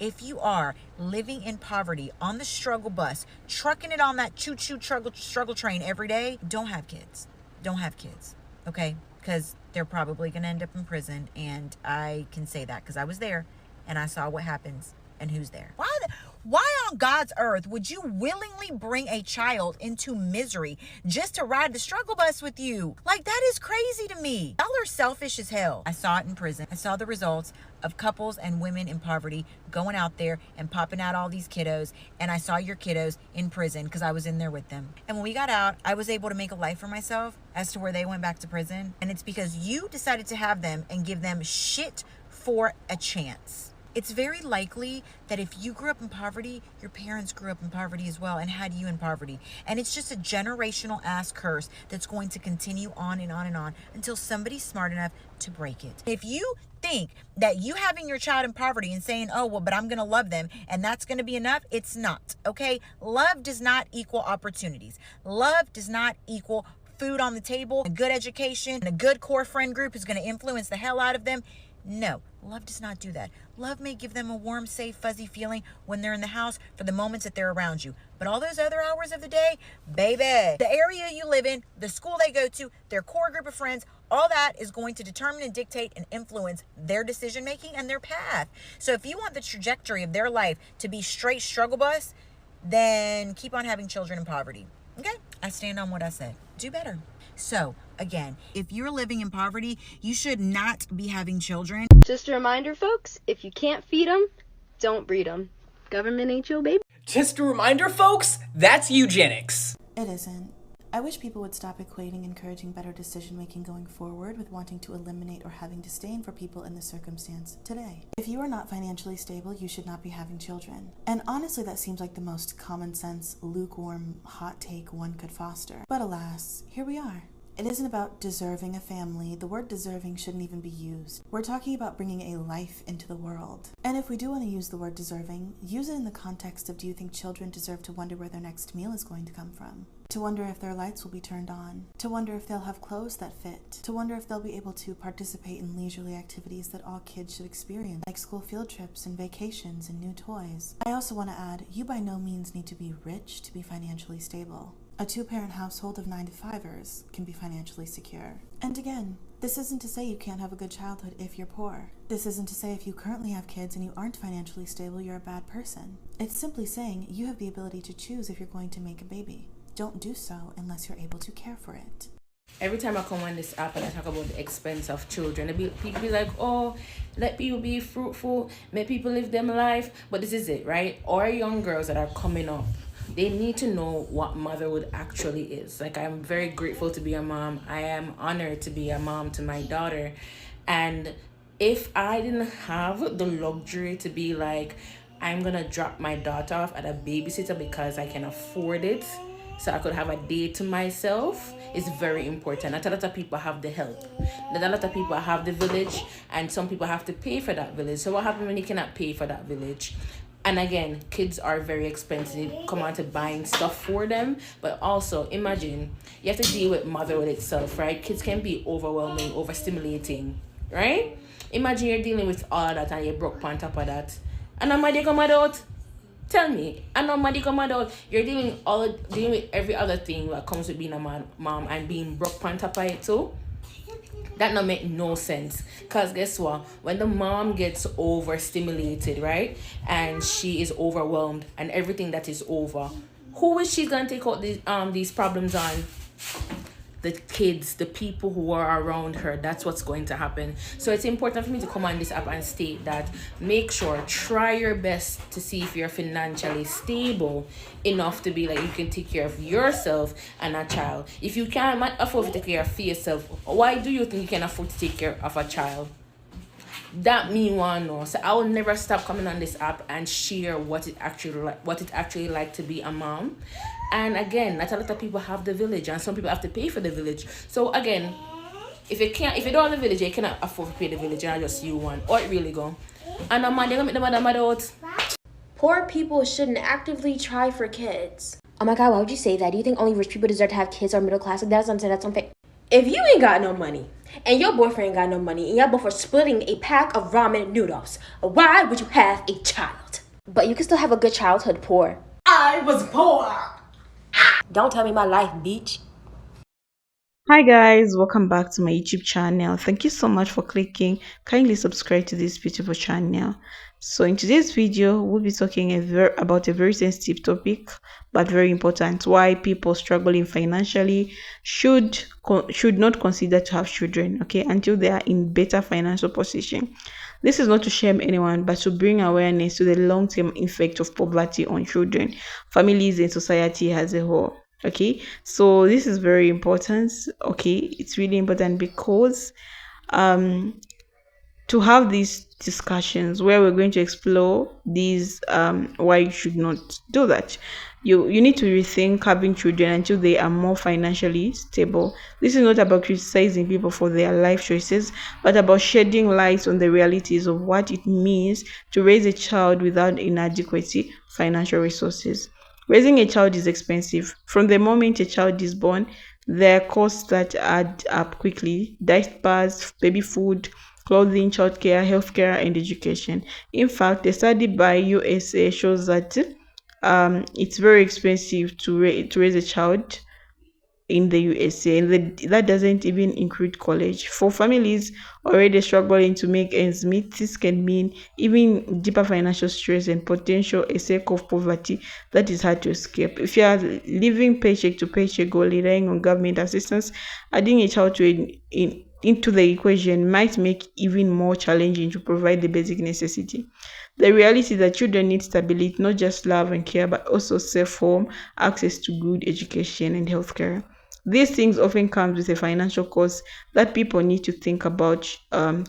If you are living in poverty on the struggle bus, trucking it on that choo-choo struggle train every day, don't have kids. Don't have kids, okay? Because they're probably going to end up in prison, and I can say that because I was there and I saw what happens and who's there. Why on God's earth would you willingly bring a child into misery just to ride the struggle bus with you? Like, that is crazy to me. Y'all are selfish as hell. I saw it in prison. I saw the results of couples and women in poverty going out there and popping out all these kiddos. And I saw your kiddos in prison because I was in there with them. And when we got out, I was able to make a life for myself as to where they went back to prison. And it's because you decided to have them and give them shit for a chance. It's very likely that if you grew up in poverty, your parents grew up in poverty as well and had you in poverty. And it's just a generational ass curse that's going to continue on and on and on until somebody's smart enough to break it. If you think that you having your child in poverty and saying, oh, well, but I'm going to love them and that's going to be enough, it's not, okay? Love does not equal opportunities. Love does not equal food on the table, a good education, and a good core friend group is going to influence the hell out of them. No, love does not do that. Love may give them a warm, safe, fuzzy feeling when they're in the house for the moments that they're around you. But all those other hours of the day, baby, the area you live in, the school they go to, their core group of friends, all that is going to determine and dictate and influence their decision making and their path. So if you want the trajectory of their life to be straight struggle bus, then keep on having children in poverty. Okay? I stand on what I said. Do better. So, again, if you're living in poverty, you should not be having children. Just a reminder, folks, if you can't feed them, don't breed them. Government ain't your baby. Just a reminder, folks, that's eugenics. It isn't. I wish people would stop equating encouraging better decision-making going forward with wanting to eliminate or having disdain for people in this circumstance today. If you are not financially stable, you should not be having children. And honestly, that seems like the most common sense, lukewarm, hot take one could foster. But alas, here we are. It isn't about deserving a family. The word deserving shouldn't even be used. We're talking about bringing a life into the world. And if we do want to use the word deserving, use it in the context of, do you think children deserve to wonder where their next meal is going to come from? To wonder if their lights will be turned on, to wonder if they'll have clothes that fit, to wonder if they'll be able to participate in leisurely activities that all kids should experience, like school field trips and vacations and new toys. I also want to add, you by no means need to be rich to be financially stable. A two-parent household of 9-to-5ers can be financially secure. And again, this isn't to say you can't have a good childhood if you're poor. This isn't to say if you currently have kids and you aren't financially stable, you're a bad person. It's simply saying you have the ability to choose if you're going to make a baby. Don't do so unless you're able to care for it. Every time I come on this app and I talk about the expense of children, people be like, oh, let people be fruitful, make people live them life. But this is it, right? Our young girls that are coming up, they need to know what motherhood actually is. Like, I'm very grateful to be a mom. I am honored to be a mom to my daughter. And if I didn't have the luxury to be like, I'm going to drop my daughter off at a babysitter because I can afford it, so I could have a day to myself, is very important. Not a lot of people have the help. Not a lot of people have the village, and some people have to pay for that village. So what happens when you cannot pay for that village? And again, kids are very expensive. Come on to buying stuff for them. But also, imagine, you have to deal with motherhood itself, right? Kids can be overwhelming, overstimulating, right? Imagine you're dealing with all of that and you're broke on top of that. And I'm come out. Tell me, I know money come out. You're dealing with every other thing that comes with being a mom and being broke on top of it too. That not make no sense. Cause guess what? When the mom gets overstimulated, right, and she is overwhelmed and everything that is over, who is she gonna take out these problems on? The kids, the people who are around her. That's what's going to happen. So it's important for me to come on this app and state that make sure, try your best to see if you're financially stable enough to be like you can take care of yourself and a child. If you can't afford to take care of yourself, why do you think you can afford to take care of a child? That me want know. So I will never stop coming on this app and share what it actually like to be a mom. And again, not a lot of people have the village, and some people have to pay for the village. So again, if you don't have the village, you cannot afford to pay the village, and just you one. Or it really go. And I'm gonna make the mother out. Poor people shouldn't actively try for kids. Oh my god, why would you say that? Do you think only rich people deserve to have kids or middle class? Like, that's unfair. If you ain't got no money, and your boyfriend ain't got no money, and y'all both are splitting a pack of ramen noodles, why would you have a child? But you can still have a good childhood poor. I was poor. Don't tell me my life, bitch. Hi guys, welcome back to my YouTube channel. Thank you so much for clicking. Kindly subscribe to this beautiful channel. So in today's video, we'll be talking about a very sensitive topic, but very important. Why people struggling financially should not consider to have children, okay, until they are in better financial position. This is not to shame anyone, but to bring awareness to the long-term effect of poverty on children, families, and society as a whole. Okay, so this is very important. Okay, it's really important because to have these discussions where we're going to explore these why you should not do that. You need to rethink having children until they are more financially stable. This is not about criticizing people for their life choices, but about shedding light on the realities of what it means to raise a child without inadequate financial resources. Raising a child is expensive. From the moment a child is born, there are costs that add up quickly: diapers, baby food, clothing, childcare, healthcare, and education. In fact, a study by USA shows that it's very expensive to raise a child in the USA, and that doesn't even include college. For families already struggling to make ends meet, this can mean even deeper financial stress and potential a sake of poverty that is hard to escape. If you are living paycheck to paycheck or relying on government assistance, adding a child into the equation might make even more challenging to provide the basic necessity. The reality is that children need stability, not just love and care, but also safe home, access to good education, and healthcare. These things often come with a financial cost that people need to think about.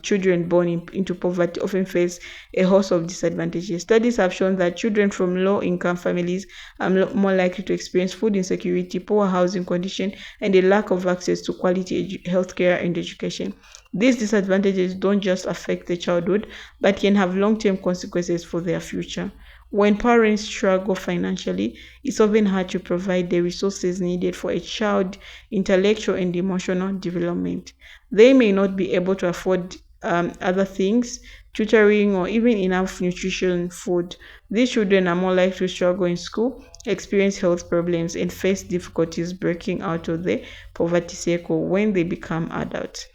Children born into poverty often face a host of disadvantages. Studies have shown that children from low-income families are more likely to experience food insecurity, poor housing conditions, and a lack of access to quality healthcare and education. These disadvantages don't just affect their childhood, but can have long-term consequences for their future. When parents struggle financially, it's often hard to provide the resources needed for a child's intellectual and emotional development. They may not be able to afford other things, tutoring, or even enough nutrition food. These children are more likely to struggle in school, experience health problems, and face difficulties breaking out of the poverty cycle when they become adults.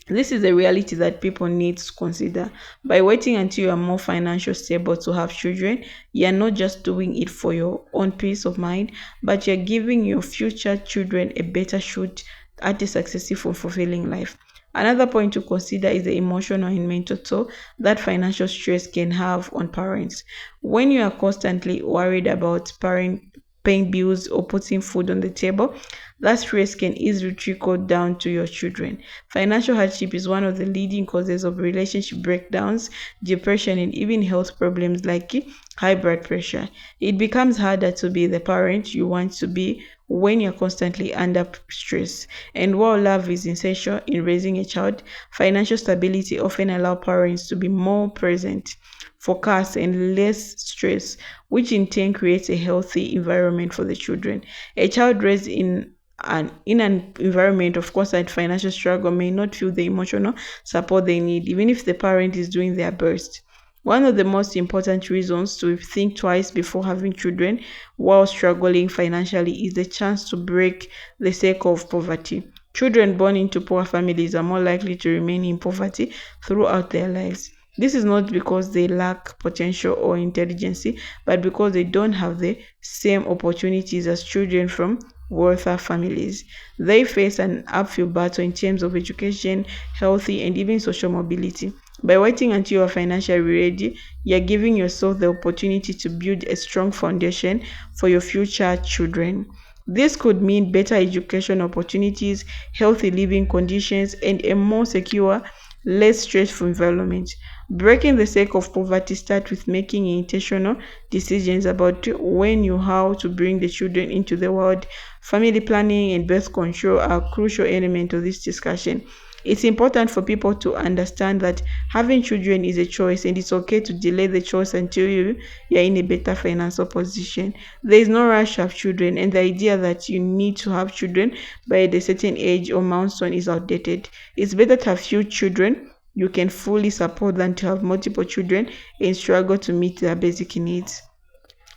This is a reality that people need to consider. By waiting until you are more financially stable to have children, you are not just doing it for your own peace of mind, but you're giving your future children a better shot at a successful, fulfilling life. Another point to consider is the emotional and mental toll that financial stress can have on parents. When you are constantly worried about paying bills or putting food on the table, that stress can easily trickle down to your children. Financial hardship is one of the leading causes of relationship breakdowns, depression, and even health problems like high blood pressure. It becomes harder to be the parent you want to be when you're constantly under stress. And while love is essential in raising a child, financial stability often allows parents to be more present, focused, and less stressed, which in turn creates a healthy environment for the children. A child raised in an environment of constant financial struggle may not feel the emotional support they need, even if the parent is doing their best. One of the most important reasons to think twice before having children while struggling financially is the chance to break the cycle of poverty. Children born into poor families are more likely to remain in poverty throughout their lives. This is not because they lack potential or intelligence, but because they don't have the same opportunities as children from wealthier families. They face an uphill battle in terms of education, healthy, and even social mobility. By waiting until you are financially ready, you are giving yourself the opportunity to build a strong foundation for your future children. This could mean better education opportunities, healthy living conditions, and a more secure, less stressful environment. Breaking the cycle of poverty starts with making intentional decisions about when you how to bring the children into the world. Family planning and birth control are crucial elements of this discussion. It's important for people to understand that having children is a choice, and it's okay to delay the choice until you're in a better financial position. There is no rush to have children, and the idea that you need to have children by a certain age or milestone is outdated. It's better to have few children you can fully support than to have multiple children and struggle to meet their basic needs.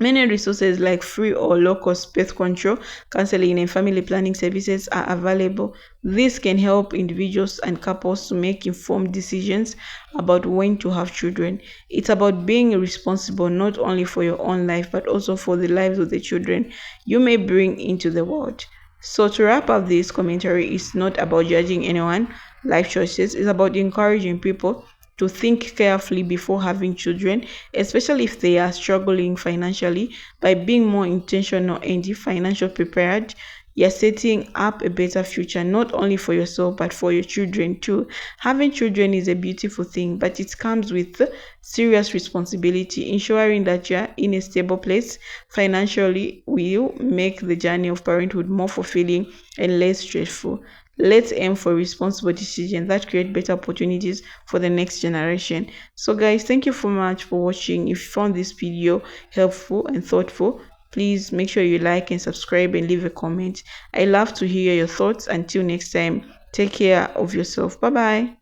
Many resources like free or low-cost birth control, counseling, and family planning services are available. This can help individuals and couples to make informed decisions about when to have children. It's about being responsible not only for your own life but also for the lives of the children you may bring into the world. So to wrap up this commentary, is not about judging anyone life choices. It's about encouraging people to think carefully before having children, especially if they are struggling financially. By being more intentional and financially prepared, you're setting up a better future, not only for yourself, but for your children too. Having children is a beautiful thing, but it comes with serious responsibility. Ensuring that you're in a stable place financially will make the journey of parenthood more fulfilling and less stressful. Let's aim for responsible decisions that create better opportunities for the next generation. So guys, thank you so much for watching. If you found this video helpful and thoughtful, please make sure you like and subscribe and leave a comment. I love to hear your thoughts. Until next time, take care of yourself. Bye bye.